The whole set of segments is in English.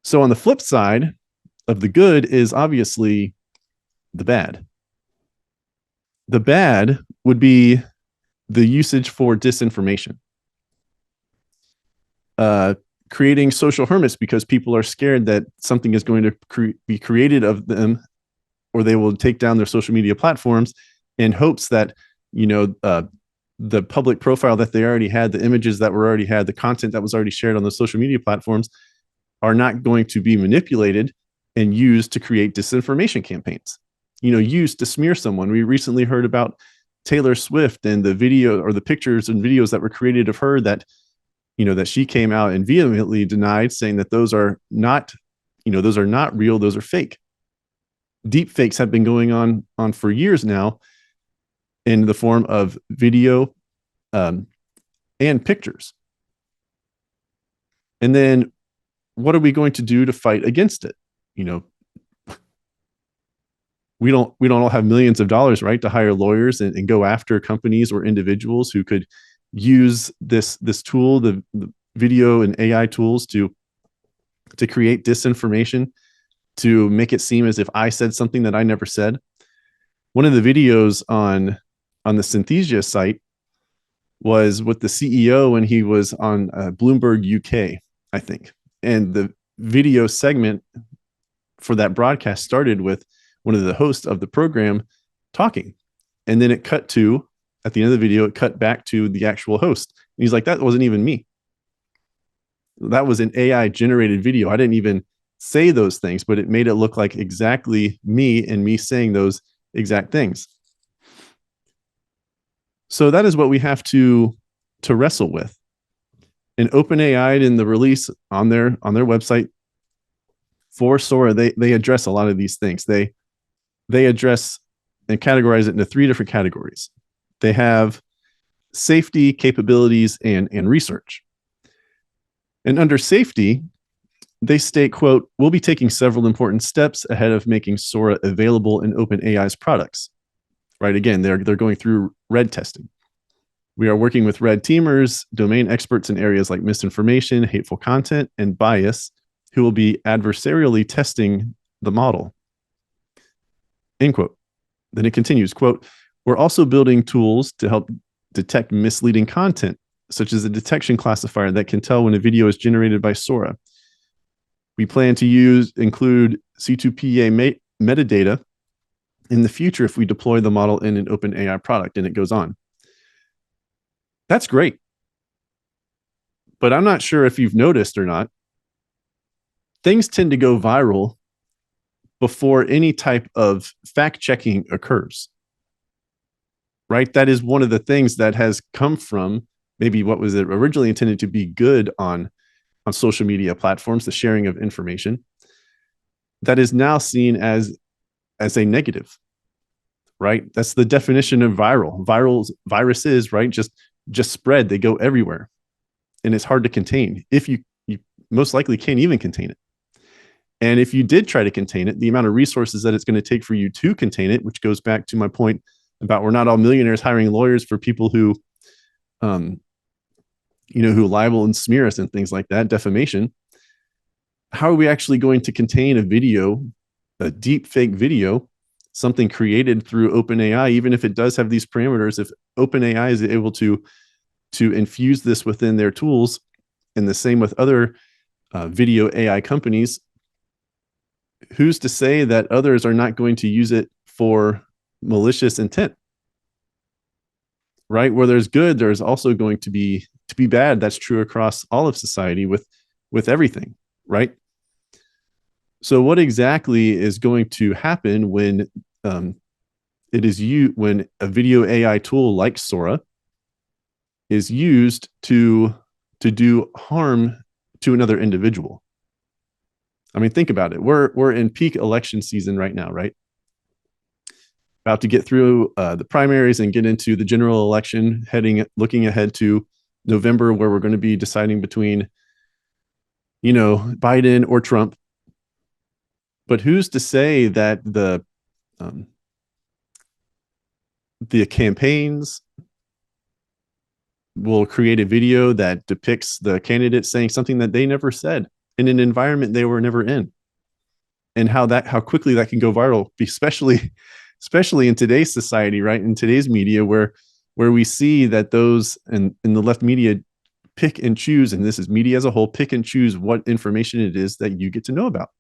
So on the flip side of the good is obviously the bad. The bad would be the usage for disinformation, uh, creating social hermits because people are scared that something is going to be created of them, or they will take down their social media platforms in hopes that you know uh, the public profile that they already had, the images that were already had, the content that was already shared on the social media platforms are not going to be manipulated and used to create disinformation campaigns. Used to smear someone. We recently heard about Taylor Swift and the video or the pictures and videos that were created of her that she came out and vehemently denied, saying that those are not real, those are fake. Deep fakes have been going on for years now in the form of video um, and pictures. And then what are we going to do to fight against it? We don't all have millions of dollars, right, to hire lawyers and go after companies or individuals who could use this tool, the video and AI tools to create disinformation, to make it seem as if I said something that I never said. One of the videos on the Synthesia site was with the CEO when he was on Bloomberg UK, I think. And the video segment for that broadcast started with one of the hosts of the program talking. And then at the end of the video, it cut back to the actual host. And he's like, that wasn't even me. That was an AI generated video. I didn't even say those things, but it made it look like exactly me and me saying those exact things. So that is what we have to wrestle with. And OpenAI, in the release on their website for Sora, they address a lot of these things. They address and categorize it into 3 different categories. They have safety, capabilities, and research. And under safety, they state, quote, "We'll be taking several important steps ahead of making Sora available in OpenAI's products." Right? Again, they're going through red testing. "We are working with red teamers, domain experts in areas like misinformation, hateful content, and bias, who will be adversarially testing the model." End quote. Then it continues, quote, "We're also building tools to help detect misleading content, such as a detection classifier that can tell when a video is generated by Sora. We plan to include C2PA metadata in the future if we deploy the model in an OpenAI product." And it goes on. That's great. But I'm not sure if you've noticed or not, things tend to go viral before any type of fact checking occurs. Right? That is one of the things that has come from maybe what was originally intended to be good on social media platforms, the sharing of information, that is now seen as a negative. Right? That's the definition of viral. Viruses, right, just spread. They go everywhere, and it's hard to contain. If you most likely can't even contain it. And if you did try to contain it, the amount of resources that it's going to take for you to contain it, which goes back to my point about we're not all millionaires hiring lawyers for people who who libel and smear us and things like that, defamation. How are we actually going to contain a deep fake video, something created through OpenAI, even if it does have these parameters? If OpenAI is able to infuse this within their tools, and the same with other video AI companies, who's to say that others are not going to use it for malicious intent? Right? Where there's good, there's also going to be bad. That's true across all of society with everything, right? So what exactly is going to happen when when a video AI tool like Sora is used to do harm to another individual? I mean, think about it. We're in peak election season right now, right? About to get through the primaries and get into the general election, looking ahead to November, where we're going to be deciding between, Biden or Trump. But who's to say that the campaigns will create a video that depicts the candidate saying something that they never said? in an environment they were never in, and how quickly that can go viral, especially in today's society, right? In today's media, where we see that those in the left media pick and choose, and this is media as a whole, pick and choose what information it is that you get to know about.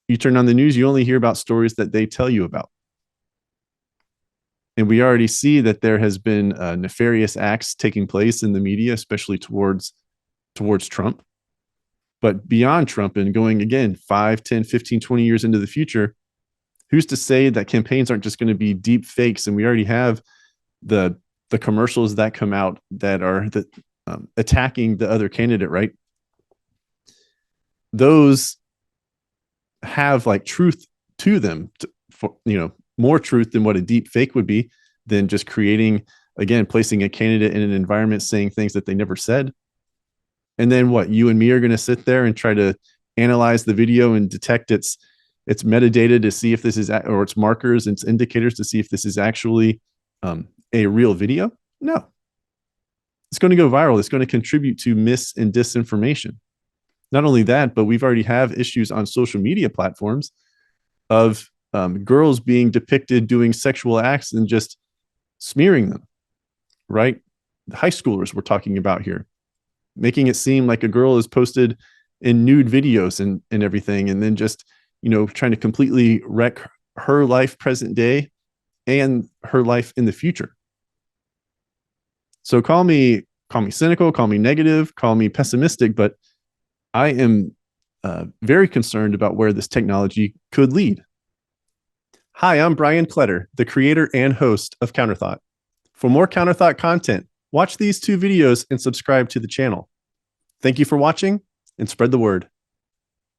You turn on the news, you only hear about stories that they tell you about. And we already see that there has been nefarious acts taking place in the media, especially towards Trump. But beyond Trump and going again 5, 10, 15, 20 years into the future, who's to say that campaigns aren't just going to be deep fakes? And we already have the commercials that come out that are attacking the other candidate, right? Those have like truth to them, more truth than what a deep fake would be, than just placing a candidate in an environment saying things that they never said. And then what, you and me are going to sit there and try to analyze the video and detect its metadata to see if this is, or its markers and its indicators to see if this is actually a real video? No. It's going to go viral. It's going to contribute to mis and disinformation. Not only that, but we've already have issues on social media platforms of girls being depicted doing sexual acts and just smearing them, right? The high schoolers we're talking about here, making it seem like a girl is posted in nude videos and everything, and then just, trying to completely wreck her life present day and her life in the future. So call me cynical, call me negative, call me pessimistic, but I am very concerned about where this technology could lead. Hi, I'm Brian Kletter, the creator and host of Counterthought. For more Counterthought content, watch these 2 videos and subscribe to the channel. Thank you for watching, and spread the word.